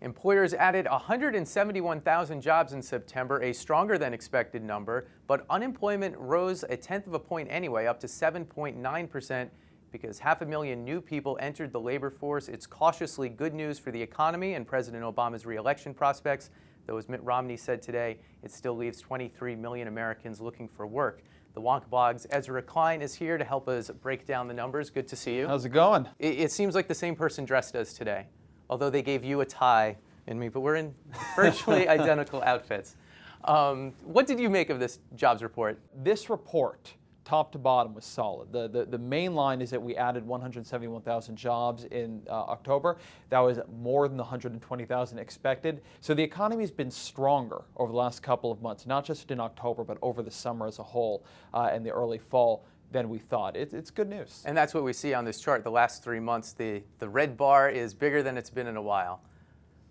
Employers added 171,000 jobs in September, a stronger than expected number, but unemployment rose a tenth of a point anyway, up to 7.9%, because 500,000 new people entered the labor force. It's cautiously good news for the economy and President Obama's re-election prospects, though as Mitt Romney said today, it still leaves 23 million Americans looking for work. The Wonkblog's Ezra Klein is here to help us break down the numbers. Good to see you. How's it going? It seems like the same person dressed as today, although they gave you a tie and me, but we're in virtually identical outfits. What did you make of this jobs report? This report, top to bottom, was solid. The main line is that we added 171,000 jobs in October. That was more than the 120,000 expected. So the economy's been stronger over the last couple of months, not just in October, but over the summer as a whole and the early fall than we thought. It's good news. And that's what we see on this chart. The last 3 months, the red bar is bigger than it's been in a while.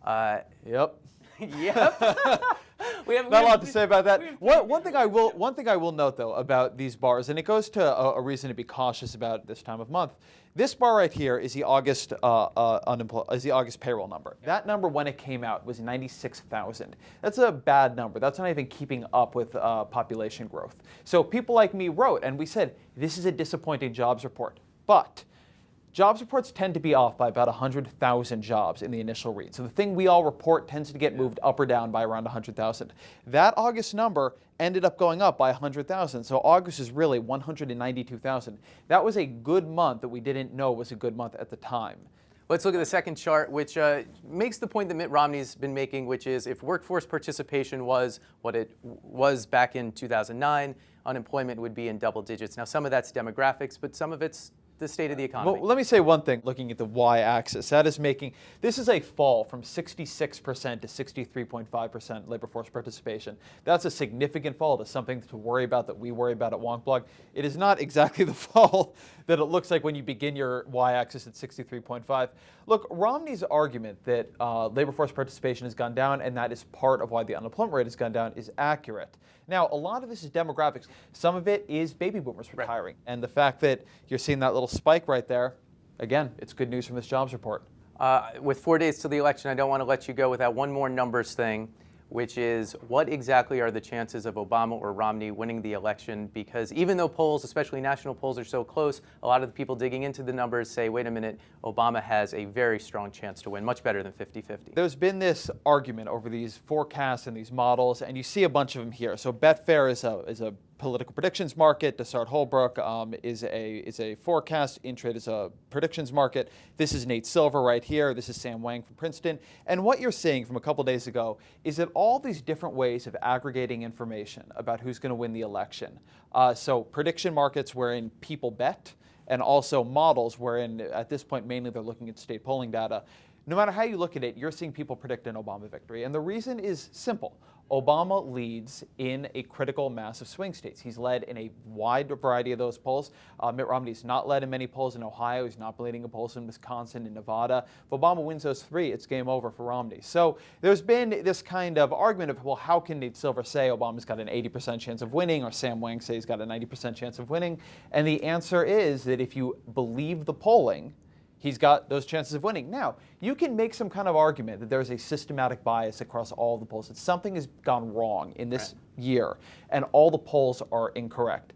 Yep. Yep. We have Not a lot to say about that. One thing I will note though about these bars, and it goes to a reason to be cautious about this time of month. This bar right here is the August payroll number. That number when it came out was 96,000. That's a bad number. That's not even keeping up with population growth. So people like me wrote, and we said this is a disappointing jobs report, but jobs reports tend to be off by about 100,000 jobs in the initial read. So the thing we all report tends to get moved up or down by around 100,000. That August number ended up going up by 100,000. So August is really 192,000. That was a good month that we didn't know was a good month at the time. Let's look at the second chart, which makes the point that Mitt Romney's been making, which is if workforce participation was what it was back in 2009, unemployment would be in double digits. Now, some of that's demographics, but some of it's the state of the economy. Well, let me say one thing, looking at the y-axis, this is a fall from 66% to 63.5% labor force participation. That's a significant fall. That's something to worry about, that we worry about at Wonkblog. It is not exactly the fall that it looks like when you begin your y-axis at 63.5. Look, Romney's argument that labor force participation has gone down and that is part of why the unemployment rate has gone down is accurate. Now, a lot of this is demographics. Some of it is baby boomers retiring. Right. And the fact that you're seeing that little spike right there, again, it's good news from this jobs report. With 4 days to the election, I don't want to let you go without one more numbers thing, which is what exactly are the chances of Obama or Romney winning the election? Because even though polls, especially national polls, are so close, a lot of the people digging into the numbers say, wait a minute, Obama has a very strong chance to win, much better than 50-50. There's been this argument over these forecasts and these models, and you see a bunch of them here. So Betfair is a political predictions market. Desart Holbrook is a forecast. Intrade is a predictions market. This is Nate Silver right here. This is Sam Wang from Princeton. And what you're seeing from a couple days ago is that all these different ways of aggregating information about who's going to win the election. So prediction markets wherein people bet, and also models wherein at this point mainly they're looking at state polling data. No matter how you look at it, you're seeing people predict an Obama victory. And the reason is simple. Obama leads in a critical mass of swing states. He's led in a wide variety of those polls. Mitt Romney's not led in many polls in Ohio. He's not leading in polls in Wisconsin and Nevada. If Obama wins those three, it's game over for Romney. So there's been this kind of argument of, well, how can Nate Silver say Obama's got an 80% chance of winning, or Sam Wang say he's got a 90% chance of winning? And the answer is that if you believe the polling, he's got those chances of winning. Now, you can make some kind of argument that there's a systematic bias across all the polls, that something has gone wrong in this year, and all the polls are incorrect.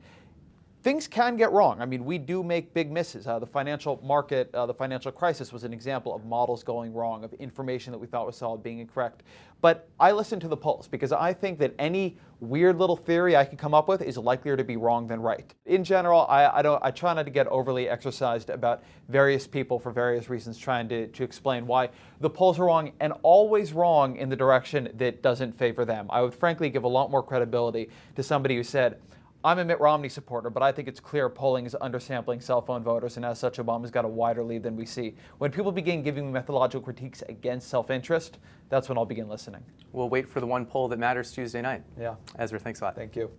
Things can get wrong. I mean, we do make big misses. The financial market, the financial crisis was an example of models going wrong, of information that we thought was solid being incorrect. But I listen to the polls because I think that any weird little theory I can come up with is likelier to be wrong than right. In general, I try not to get overly exercised about various people for various reasons, trying to explain why the polls are wrong, and always wrong in the direction that doesn't favor them. I would frankly give a lot more credibility to somebody who said, I'm a Mitt Romney supporter, but I think it's clear polling is undersampling cell phone voters, and as such, Obama's got a wider lead than we see. When people begin giving me methodological critiques against self-interest, that's when I'll begin listening. We'll wait for the one poll that matters Tuesday night. Yeah. Ezra, thanks a lot. Thank you.